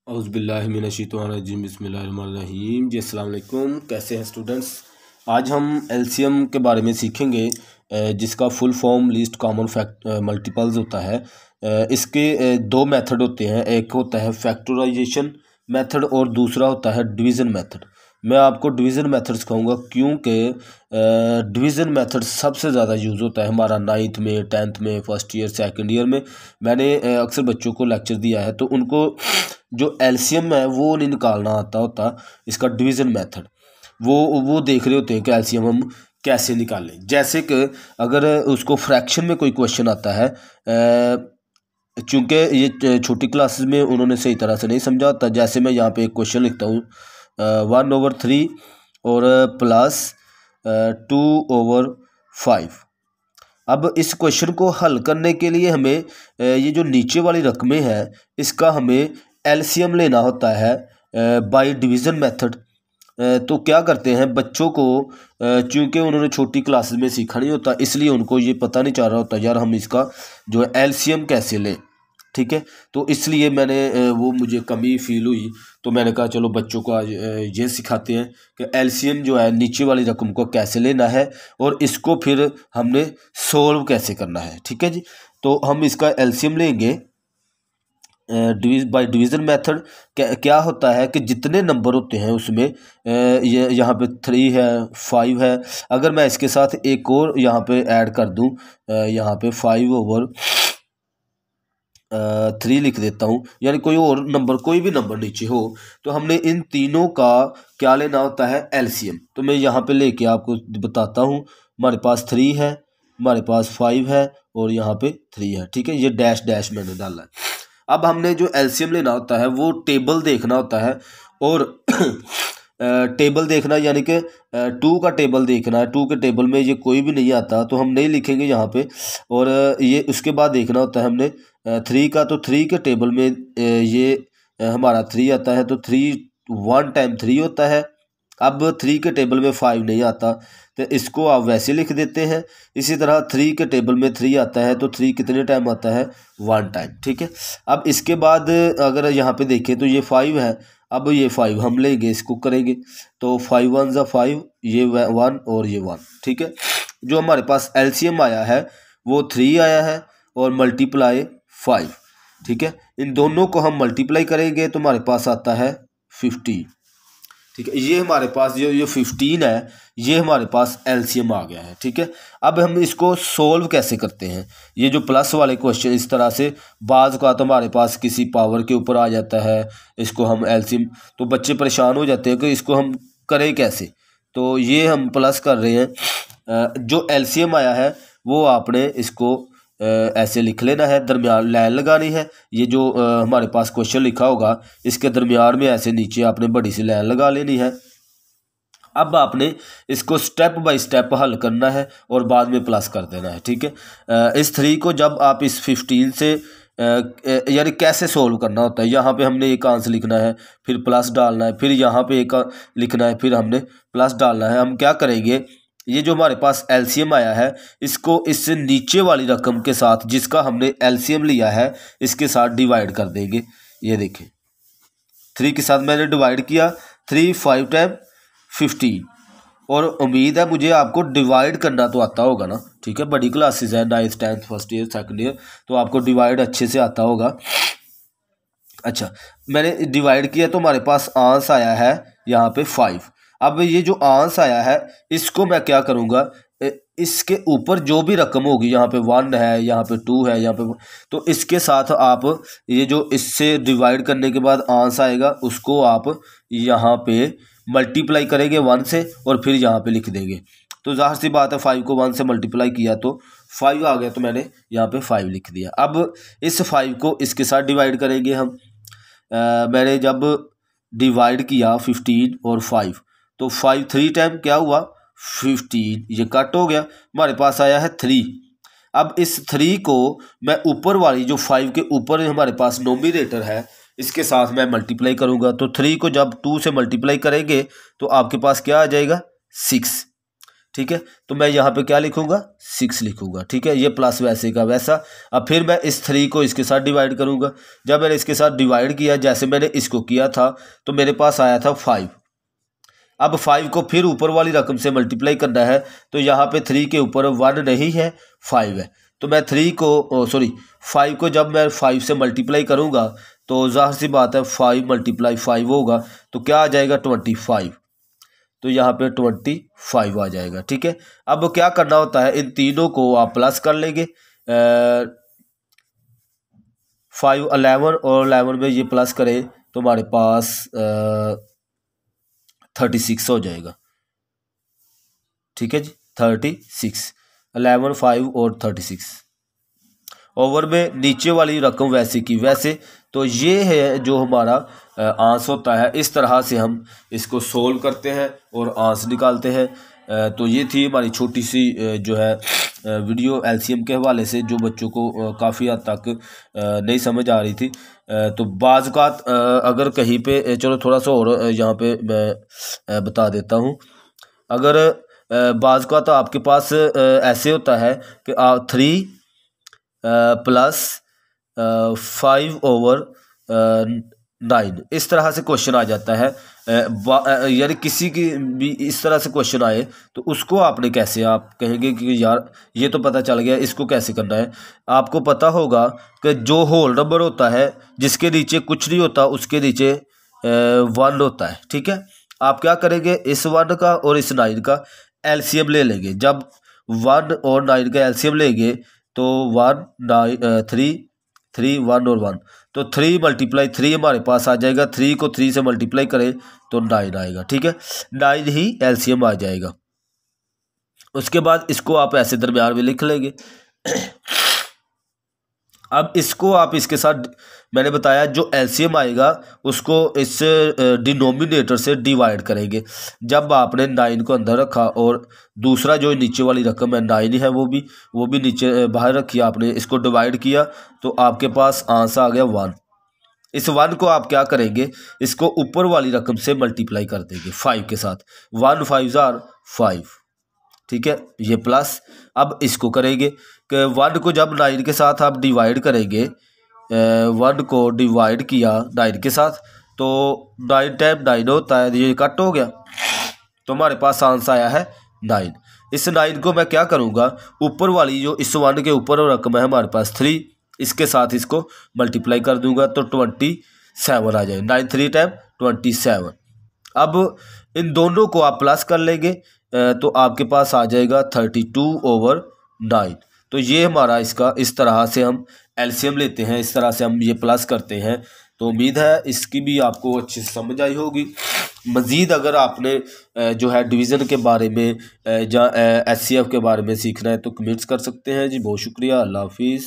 औज़ुबिल्लाहिमिनश्शैतानिर्रजीम बिस्मिल्लाहिर्रहमानिर्रहीम। जी अस्सलाम वालेकुम, कैसे हैं स्टूडेंट्स। आज हम एलसीएम के बारे में सीखेंगे, जिसका full form least common fact multiples होता है। इसके दो मेथड होते हैं, एक होता है फैक्टराइजेशन मेथड और दूसरा होता है डिवीज़न मेथड। मैं आपको डिवीज़न मेथड सिखाऊंगा क्योंकि डिवीज़न मेथड सबसे ज़्यादा यूज़ होता है हमारा 9th में, 10th में, फर्स्ट ईयर, सेकंड ईयर में। मैंने अक्सर बच्चों को लेक्चर दिया है, तो उनको जो एलसीएम है वो नहीं निकालना आता होता, इसका डिवीज़न मेथड वो देख रहे होते हैं कि एलसीएम हम कैसे निकालें। जैसे कि अगर उसको फ्रैक्शन में कोई क्वेश्चन आता है, चूँकि ये छोटी क्लासेस में उन्होंने सही तरह से नहीं समझा होता। जैसे मैं यहाँ पे एक क्वेश्चन लिखता हूँ 1/3 और प्लस 2/5। अब इस क्वेश्चन को हल करने के लिए हमें ये जो नीचे वाली रकमें हैं इसका हमें एलसीएम लेना होता है बाय डिवीज़न मेथड। तो क्या करते हैं बच्चों को, चूँकि उन्होंने छोटी क्लासेस में सीखा नहीं होता, इसलिए उनको ये पता नहीं चल रहा होता यार हम इसका जो है एलसीएम कैसे लें। ठीक है, तो इसलिए मैंने वो मुझे कमी फील हुई, तो मैंने कहा चलो बच्चों को आज ये सिखाते हैं कि एलसीएम जो है नीचे वाली रकम को कैसे लेना है और इसको फिर हमने सोल्व कैसे करना है। ठीक है जी, तो हम इसका एलसीएम लेंगे बाय डिवीज़न मेथड। क्या होता है कि जितने नंबर होते हैं उसमें ये यहाँ पे 3 है, 5 है, अगर मैं इसके साथ एक और यहाँ पे ऐड कर दूँ, यहाँ पे 5/3 लिख देता हूँ, यानी कोई और नंबर, कोई भी नंबर नीचे हो, तो हमने इन तीनों का क्या लेना होता है एलसीएम। तो मैं यहाँ पे लेके आपको बताता हूँ। हमारे पास 3 है, हमारे पास 5 है और यहाँ पे 3 है। ठीक है, ये डैश डैश मैंने डाला है। अब हमने जो एलसीएम लेना होता है वो टेबल देखना होता है, और टेबल देखना यानी कि 2 का टेबल देखना है। 2 के टेबल में ये कोई भी नहीं आता तो हम नहीं लिखेंगे यहाँ पे, और ये उसके बाद देखना होता है हमने 3 का, तो 3 के टेबल में ये हमारा 3 आता है, तो 3 1 टाइम 3 होता है। अब 3 के टेबल में 5 नहीं आता तो इसको आप वैसे लिख देते हैं। इसी तरह 3 के टेबल में 3 आता है, तो 3 कितने टाइम आता है 1 टाइम। ठीक है, अब इसके बाद अगर यहाँ पे देखें तो ये 5 है, अब ये 5 हम लेंगे, इसको करेंगे, तो 5 1 ज़ा 5, ये 1 और ये 1। ठीक है, जो हमारे पास एलसीएम आया है वो 3 आया है और मल्टीप्लाई 5। ठीक है, इन दोनों को हम मल्टीप्लाई करेंगे तो हमारे पास आता है 15। ठीक है, ये हमारे पास ये 15 है, ये हमारे पास एलसीएम आ गया है। ठीक है, अब हम इसको सोल्व कैसे करते हैं। ये जो प्लस वाले क्वेश्चन इस तरह से बाज़ का तो हमारे पास किसी पावर के ऊपर आ जाता है, इसको हम एलसीएम, तो बच्चे परेशान हो जाते हैं कि इसको हम करें कैसे। तो ये हम प्लस कर रहे हैं, जो एलसीएम आया है वो आपने इसको ऐसे लिख लेना है, दरमियान लाइन लगानी है। ये जो हमारे पास क्वेश्चन लिखा होगा इसके दरमियान में ऐसे नीचे आपने बड़ी सी लाइन लगा लेनी है। अब आपने इसको स्टेप बाय स्टेप हल करना है और बाद में प्लस कर देना है। ठीक है, इस 3 को जब आप इस 15 से यानी कैसे सोल्व करना होता है, यहाँ पे हमने एक आंसर लिखना है, फिर प्लस डालना है, फिर यहाँ पे एक लिखना है, फिर हमने प्लस डालना है। हम क्या करेंगे, ये जो हमारे पास एलसीएम आया है इसको इस नीचे वाली रकम के साथ जिसका हमने एलसीएम लिया है इसके साथ डिवाइड कर देंगे। ये देखें 3 के साथ मैंने डिवाइड किया, 3 5 टाइम 15, और उम्मीद है मुझे आपको डिवाइड करना तो आता होगा ना। ठीक है, बड़ी क्लासेस है 9th 10th first year second year, तो आपको डिवाइड अच्छे से आता होगा। अच्छा, मैंने डिवाइड किया तो हमारे पास आंसर आया है यहाँ पे 5। अब ये जो आंसर आया है इसको मैं क्या करूँगा, इसके ऊपर जो भी रकम होगी, यहाँ पे 1 है, यहाँ पे 2 है, यहाँ पे, तो इसके साथ आप ये जो इससे डिवाइड करने के बाद आंसर आएगा उसको आप यहाँ पे मल्टीप्लाई करेंगे 1 से और फिर यहाँ पे लिख देंगे। तो जाहिर सी बात है 5 को 1 से मल्टीप्लाई किया तो 5 आ गया, तो मैंने यहाँ पे 5 लिख दिया। अब इस 5 को इसके साथ डिवाइड करेंगे हम। मैंने जब डिवाइड किया 15 और 5, तो 5 3 टाइम क्या हुआ 15, ये कट हो गया, हमारे पास आया है 3। अब इस 3 को मैं ऊपर वाली जो 5 के ऊपर हमारे पास नोमिनेटर है इसके साथ मैं मल्टीप्लाई करूँगा, तो 3 को जब 2 से मल्टीप्लाई करेंगे तो आपके पास क्या आ जाएगा 6। ठीक है। तो मैं यहाँ पे क्या लिखूंगा 6 लिखूंगा, ठीक है। ये प्लस वैसे का वैसा। अब फिर मैं इस 3 को इसके साथ डिवाइड करूंगा। जब मैंने इसके साथ डिवाइड किया जैसे मैंने इसको किया था तो मेरे पास आया था 5। अब 5 को फिर ऊपर वाली रकम से मल्टीप्लाई करना है तो यहाँ पे 3 के ऊपर 1 नहीं है 5 है। तो मैं 5 को जब मैं 5 से मल्टीप्लाई करूँगा तो ज़ाहिर सी बात है 5 × 5 होगा तो क्या आ जाएगा 25। तो यहाँ पे 25 आ जाएगा, ठीक है। अब क्या करना होता है, इन तीनों को आप प्लस कर लेंगे। 5 11 और 11 में ये प्लस करें तो हमारे पास 36 हो जाएगा, ठीक है जी। 36 11 5 और 36 ओवर में नीचे वाली रकम वैसे की वैसे। तो ये है जो हमारा आंस होता है। इस तरह से हम इसको सोल्व करते हैं और आंस निकालते हैं। तो ये थी हमारी छोटी सी जो है वीडियो एलसीएम के हवाले से, जो बच्चों को काफ़ी हद तक नहीं समझ आ रही थी। तो बाज़-औक़ात अगर कहीं पे चलो थोड़ा सा और यहाँ पे मैं बता देता हूँ। अगर बाज़-औक़ात तो आपके पास ऐसे होता है कि 3 + 5/9 इस तरह से क्वेश्चन आ जाता है। यानी किसी की भी इस तरह से क्वेश्चन आए तो उसको आपने कैसे, आप कहेंगे कि यार ये तो पता चल गया, इसको कैसे करना है। आपको पता होगा कि जो होल नंबर होता है जिसके नीचे कुछ नहीं होता उसके नीचे 1 होता है, ठीक है। आप क्या करेंगे, इस 1 का और इस 9 का एलसीएम ले लेंगे। जब 1 और 9 का एलसीएम लेंगे तो 1 9 3 1 और 1 तो 3 × 3 हमारे पास आ जाएगा। 3 को 3 से मल्टीप्लाई करें तो 9 आएगा, ठीक है। 9 ही एलसीएम आ जाएगा। उसके बाद इसको आप ऐसे दरमियान में लिख लेंगे। अब इसको आप इसके साथ, मैंने बताया जो एलसीएम आएगा उसको इस डिनोमिनेटर से डिवाइड करेंगे। जब आपने 9 को अंदर रखा और दूसरा जो नीचे वाली रकम है 9 है वो भी नीचे बाहर रखी, आपने इसको डिवाइड किया तो आपके पास आंसर आ गया 1। इस 1 को आप क्या करेंगे, इसको ऊपर वाली रकम से मल्टीप्लाई कर देंगे 5 के साथ। 1 5 = 5, ठीक है। ये प्लस अब इसको करेंगे कि 1 को जब 9 के साथ आप डिवाइड करेंगे, 1 को डिवाइड किया 9 के साथ तो 9 × 9 होता है, ये कट हो गया तो हमारे पास आंसर आया है 9। इस 9 को मैं क्या करूँगा, ऊपर वाली जो इस 1 के ऊपर रकम है हमारे पास 3, इसके साथ इसको मल्टीप्लाई कर दूंगा तो 27 आ जाए। 9 3 × 27। अब इन दोनों को आप प्लस कर लेंगे तो आपके पास आ जाएगा 32/9। तो ये हमारा इसका इस तरह से हम एलसीएम लेते हैं, इस तरह से हम ये प्लस करते हैं। तो उम्मीद है इसकी भी आपको अच्छी समझ आई होगी। मज़ीद अगर आपने जो है डिवीज़न के बारे में या एचसीएफ के बारे में सीखना है तो कमेंट्स कर सकते हैं जी। बहुत शुक्रिया, अल्लाह हाफिज़।